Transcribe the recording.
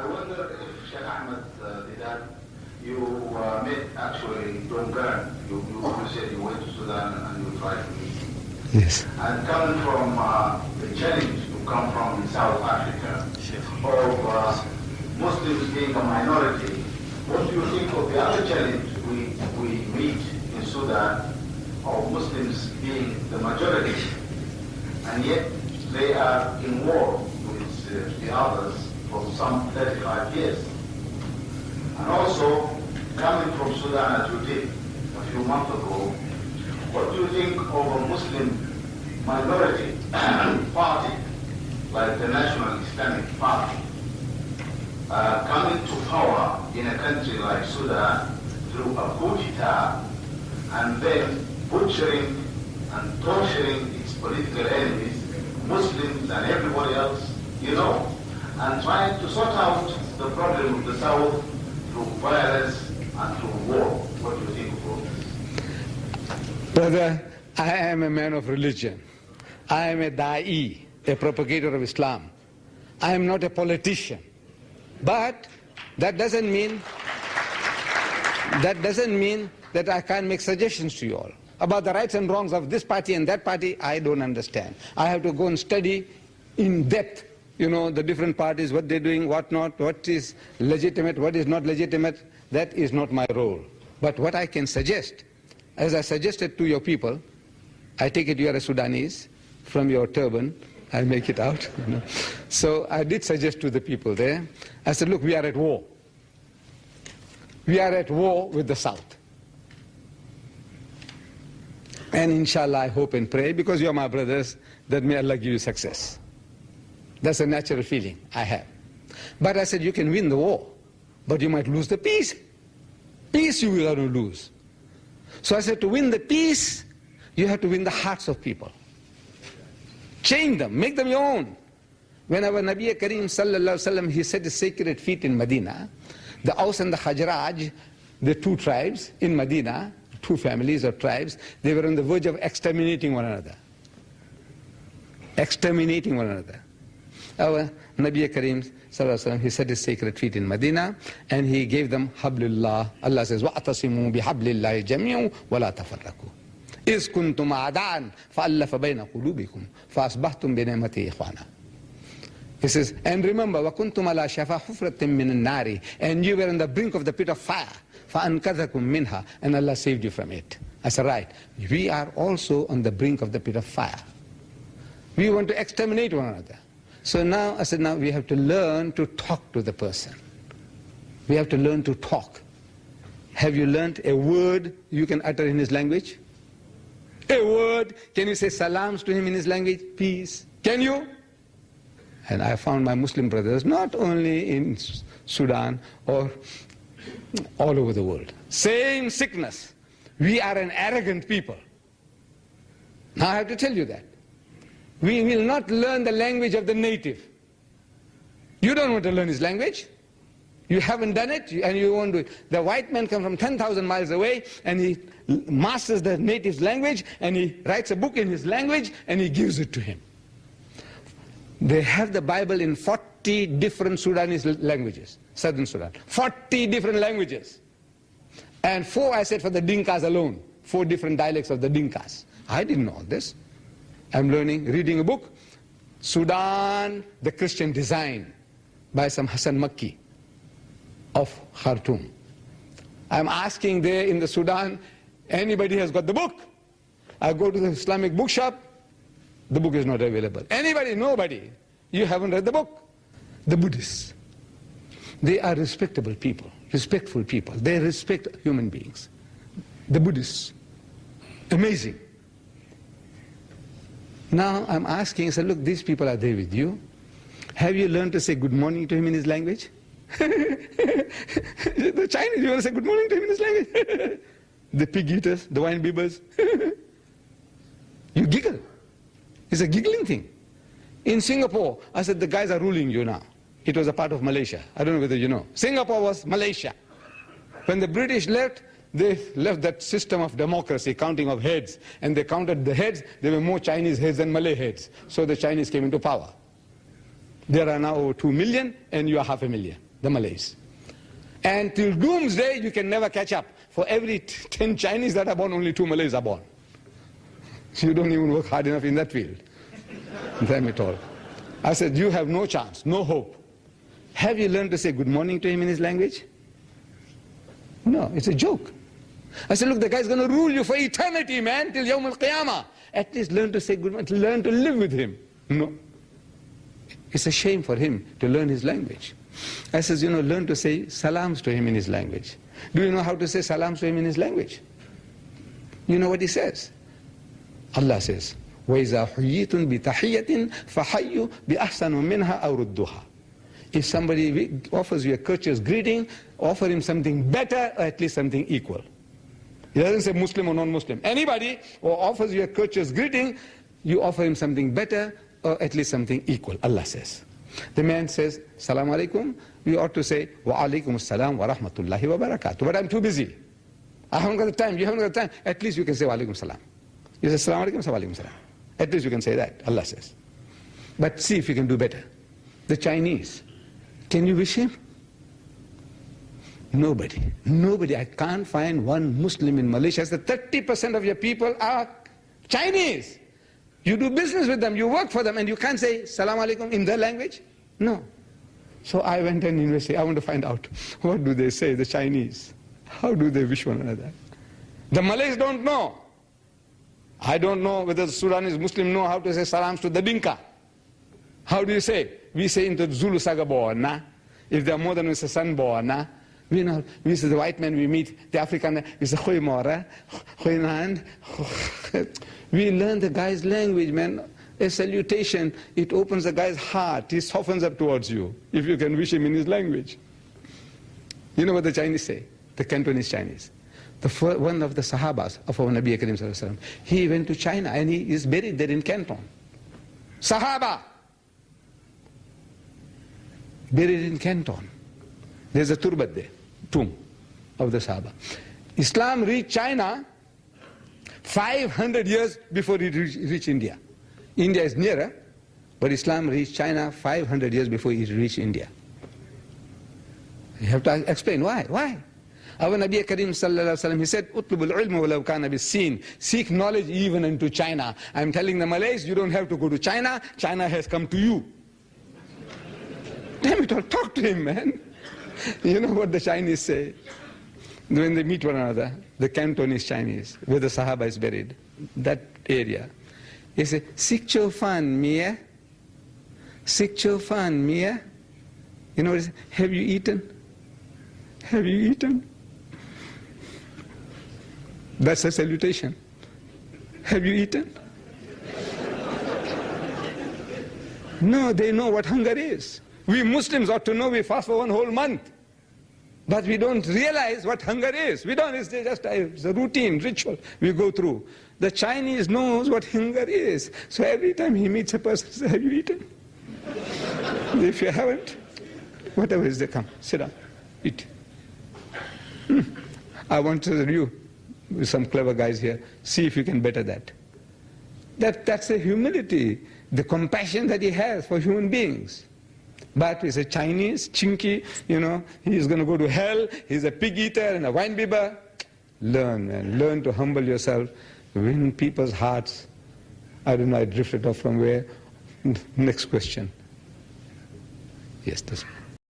I wonder if Sheikh Ahmed Didat, you met actually Dongan, you said you went to Sudan and you tried to meet him. Yes. And coming from the challenge you come from in South Africa of Muslims being a minority, what do you think of the other challenge we meet in Sudan of Muslims being the majority, and yet they are in war with the others for some 35 years? And also, coming from Sudan as you did a few months ago, what do you think of a Muslim minority party like the National Islamic Party coming to power in a country like Sudan through a coup d'etat and then butchering and torturing its political enemies, Muslims and everybody else, and trying to sort out the problem of the South through violence and through war? What do you think of all this? Brother, I am a man of religion. I am a da'i, a propagator of Islam. I am not a politician. But that doesn't mean that I can't make suggestions to you all. About the rights and wrongs of this party and that party, I don't understand. I have to go and study in depth, the different parties, what they're doing, what not, what is legitimate, what is not legitimate. That is not my role. But what I can suggest, as I suggested to your people, I take it you are a Sudanese, from your turban, I make it out. So I did suggest to the people there, I said, look, we are at war. We are at war with the South. And inshallah, I hope and pray, because you are my brothers, that may Allah give you success. That's a natural feeling I have. But I said, you can win the war, but you might lose the peace. Peace you will not lose. So I said, to win the peace, you have to win the hearts of people. Change them, make them your own. When our Nabi Kareem sallallahu alaihi wasallam, he set his sacred feet in Medina, the Aus and the Khazraj, the two tribes in Medina, two families or tribes, they were on the verge of exterminating one another. Exterminating one another. Our Nabi Kareem sallallahu alaihi wasallam, he set his sacred feet in Medina and he gave them hablullah. Allah says, وَأَعْتَصِمُوا بِحَبْلِ اللَّهِ جَمِيعًا وَلَا تَفَرَّقُوا إِذْ كُنْتُمْ أَعْدَاءً فَأَلَّفَ بَيْنَ قُلُوبِكُمْ فَأَصْبَحْتُمْ بِنِعْمَتِهِ إِخْوَانًا. He says, and remember, وَكُنْتُمْ عَلَى شَفَا حُفْرَةٍ مِّنَ النَّارِ, and you were on the brink of the pit of fire. فَأَنْقَذَكُمْ مِنْهَا, and Allah saved you from it. I said, right, we are also on the brink of the pit of fire. We want to exterminate one another. So now, I said, now we have to learn to talk to the person. We have to learn to talk. Have you learned a word you can utter in his language? A word, can you say salams to him in his language? Peace. Can you? And I found my Muslim brothers, not only in Sudan or all over the world. Same sickness. We are an arrogant people. Now I have to tell you that. We will not learn the language of the native. You don't want to learn his language. You haven't done it, and you won't do it. The white man comes from 10,000 miles away, and he masters the native's language, and he writes a book in his language, and he gives it to him. They have the Bible in 40 different Sudanese languages, southern Sudan. 40 different languages. And 4, I said, for the Dinkas alone. 4 different dialects of the Dinkas. I didn't know all this. I'm reading a book, Sudan, the Christian Design, by some Hassan Makki of Khartoum. I'm asking there in the Sudan, anybody has got the book? I go to the Islamic bookshop, the book is not available. Anybody? Nobody. You haven't read the book. The Buddhists, they are respectable people, respectful people. They respect human beings. The Buddhists, amazing. Now I'm asking, I said, look, these people are there with you. Have you learned to say good morning to him in his language? The Chinese, you want to say good morning to him in his language? The pig eaters, the wine bibbers. You giggle. It's a giggling thing. In Singapore, I said, the guys are ruling you now. It was a part of Malaysia. I don't know whether you know. Singapore was Malaysia. When the British left, they left that system of democracy, counting of heads. And they counted the heads. There were more Chinese heads than Malay heads. So the Chinese came into power. There are now over 2 million, and you are 500,000. the Malays. And till doomsday, you can never catch up. For every 10 Chinese that are born, only 2 Malays are born. So you don't even work hard enough in that field. Damn it all. I said, you have no chance, no hope. Have you learned to say good morning to him in his language? No, it's a joke. I said, look, the guy's going to rule you for eternity, man, till Yawm al-Qiyamah. At least learn to say good morning, learn to live with him. No. It's a shame for him to learn his language. I says, learn to say salams to him in his language. Do you know how to say salams to him in his language? You know what he says? Allah says, وَإِذَا حُيِّيتُم بِتَحِيَّةٍ فَحَيُّوا بِأَحْسَنُ مِنْهَا أَوْ رُدُّوهَا. If somebody offers you a courteous greeting, offer him something better or at least something equal. He doesn't say Muslim or non-Muslim. Anybody who offers you a courteous greeting, you offer him something better or at least something equal, Allah says. The man says, Salaam alaikum, we ought to say, Wa alaikum assalam wa rahmatullahi wa barakatuh. But I'm too busy. I haven't got the time, you haven't got the time. At least you can say Wa alaikum salam. You say Salaam alaikum, Wa alaikum salam. At least you can say that, Allah says. But see if you can do better. The Chinese, can you wish him? Nobody. Nobody. I can't find one Muslim in Malaysia. So 30% of your people are Chinese. You do business with them, you work for them, and you can't say Salaam alaikum in their language? No. So I went and investigated. I want to find out, what do they say, the Chinese? How do they wish one another? The Malays don't know. I don't know whether the Sudanese Muslims know how to say salams to the Dinka. How do you say? We say into Zulu Sagabona. If there are more than one, say Sanbona. We say the white man we meet, the African, we say Khoimora, Khoinand. We learn the guy's language, man. A salutation, it opens the guy's heart. He softens up towards you, if you can wish him in his language. You know what the Chinese say? The Cantonese Chinese. One of the Sahabas of our Nabi Karim Sallallahu Alaihi Wasallam, he went to China and he is buried there in Canton. Sahaba! Buried in Canton. There's a turbat there, tomb of the Sahaba. Islam reached China 500 years before it reached India. India is nearer, but Islam reached China 500 years before it reached India. You have to explain why. Why? Our Nabi Karim Sallallahu Alaihi Wasallam, he said, "Utlubul ilma walau kana bis-Sin." Seek knowledge even into China. I'm telling the Malays, you don't have to go to China. China has come to you. Damn it all, talk to him, man. You know what the Chinese say? When they meet one another, the Cantonese Chinese, where the Sahaba is buried, that area. They say, "Sik cho fan mia? Sik cho fan mia?" You know what it is? Have you eaten? Have you eaten? That's a salutation. Have you eaten? No, they know what hunger is. We Muslims ought to know we fast for one whole month. But we don't realize what hunger is. We don't, it's just it's a routine, ritual we go through. The Chinese knows what hunger is. So every time he meets a person, he says, "Have you eaten?" If you haven't, whatever is there, come, sit down, eat. I want to review with some clever guys here, see if you can better that. That's the humility, the compassion that he has for human beings. But he's a Chinese, chinky, he's going to go to hell, he's a pig eater and a wine bibber. Learn, man, learn to humble yourself, win people's hearts. I don't know, I drifted off from where. Next question. Yes, this one.